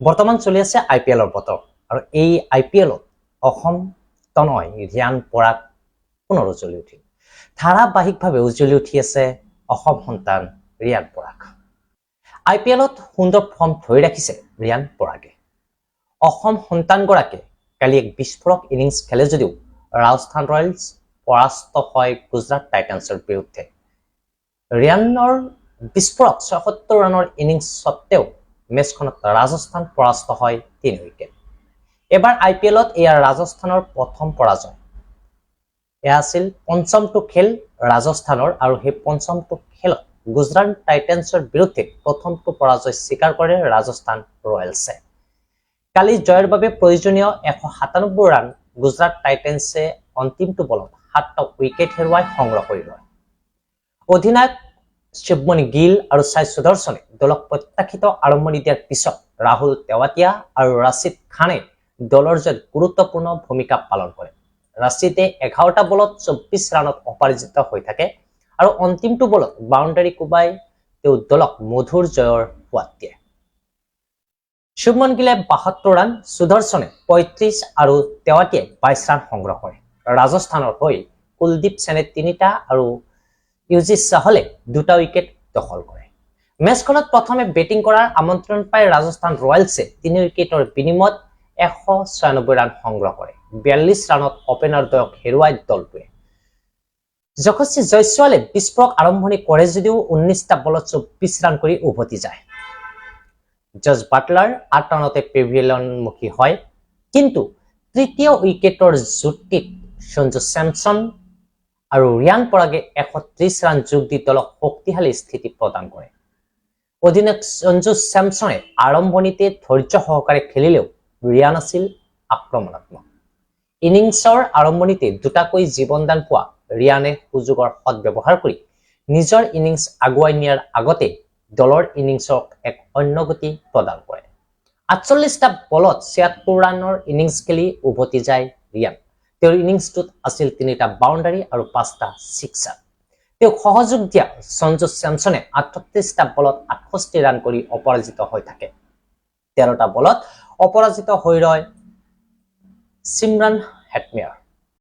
বৰ্তমান চলি আছে IPL বতৰ আৰু এই IPL অসম তনয় ৰিয়ান পৰাগ পুনৰ উজ্বলি উঠিল। ধাৰাবাহিকভাৱে উজ্বলি উঠি আছে অসম সন্তান ৰিয়ান পৰাগ। IPL সুন্দৰ ফৰ্ম ধৰি ৰাখিছে ৰিয়ান পৰাগে। অসম সন্তানগৰাকীয়ে কালি এক বিস্ফোৰক ইনিংছ খেলে যদিও ৰাজস্থান ৰয়েলছ পৰাস্ত হয় গুজৰাট টাইটান্সৰ বিৰুদ্ধে। ৰিয়ানৰ বিস্ফোৰক ৭৬ ৰানৰ ইনিংছ সত্ত্বেও মেচখনত ৰাজস্থান পৰাস্ত হয় ৩ উইকেট। এবাৰ IPL এয়া ৰাজস্থানৰ প্ৰথম পৰাজয়। এয়া আছিল পঞ্চমটো খেল ৰাজস্থানৰ আৰু সেই পঞ্চমটো খেলত গুজৰাট টাইটান্সৰ বিৰুদ্ধে প্ৰথমটো পৰাজয় স্বীকাৰ কৰে ৰাজস্থান ৰয়েলছে। কালি জয়ৰ বাবে প্ৰয়োজনীয় ১৯৭ ৰান গুজৰাট টাইটান্সে অন্তিমটো বলত ৭টা উইকেট হেৰুৱাই সংগ্ৰহ কৰি লয়। অধিনায়ক শুভমন গিল আৰু সাই সুদৰ্শনে দলক প্ৰত্যাশিত আৰম্ভণি দিয়াৰ পিছত ৰাহুল তেৱাটিয়া আৰু ৰাছিদ খানে দলৰ জয়ত গুৰুত্বপূৰ্ণ ভূমিকা পালন কৰে। ৰাছিদে ১১টা বলত ২৪ ৰানত অপৰাজিত হৈ থাকে আৰু অন্তিমটো বলত বাউণ্ডাৰী কোবাই তেওঁ দলক মধুৰ জয়ৰ সোৱাদ দিয়ে। শুভমন গিলে ৭২ ৰান, সুদৰ্শনে ৩৫ আৰু তেৱাটিয়াই ২২ ৰান সংগ্ৰহ কৰে। ৰাজস্থানৰ হৈ কুলদীপ সেনে ৩টা আৰু ইউজি চাহলে ২টা উইকেট দখল কৰে। মেচখনত প্ৰথমে বেটিং কৰাৰ আমন্ত্ৰণ পাই ৰাজস্থান ৰয়েলছে ৩ উইকেটৰ বিনিময়ত ১৯৬ ৰান সংগ্ৰহ কৰে। ৪২ ৰানত অপেনাৰদ্বয়ক হেৰুৱাই দলটোৱে। যশস্বী জয়ছোৱালে বিস্ফোৰক আৰম্ভণি কৰে যদিও ১৯টা বলত ২৪ ৰান কৰি উভতি যায়। জছ বাটলাৰ ৮ ৰানতে পেভিলিয়নমুখী হয়, কিন্তু তৃতীয় উইকেটৰ যুক্তিত সঞ্জু চেমছন আৰু ৰিয়ান পৰাগে ১৩০ ৰান যোগ দি দলক শক্তিশালী স্থিতি প্ৰদান কৰে। অধিনায়ক সঞ্জু চেমছনে আৰম্ভণিতে ধৈৰ্য সহকাৰে খেলিলেও ৰিয়ান আছিল আক্ৰমণাত্মক। ইনিংছৰ আৰম্ভণিতে দুটাকৈ জীৱনদান পোৱা ৰিয়ানে সুযোগৰ সদ্ব্যৱহাৰ কৰি নিজৰ ইনিংছ আগুৱাই নিয়াৰ আগতে দলৰ ইনিংছক এক অন্য গতি প্ৰদান কৰে। ৪৮টা বলত ৭৬ ৰানৰ ইনিংছ খেলি উভতি যায় ৰিয়ান। তেওঁৰ ইনিংছটোত আছিল ৩টা বাউণ্ডাৰী আৰু 5টা ছিক্সাৰ। তেওঁক সহযোগ দিয়া সঞ্জু চেমছনে ৩৮টা বলত ৬৮ ৰান কৰি অপৰাজিত হৈ থাকে। ১৩টা বলত অপৰাজিত হৈ ৰয় চিমৰান হেটমেয়াৰ।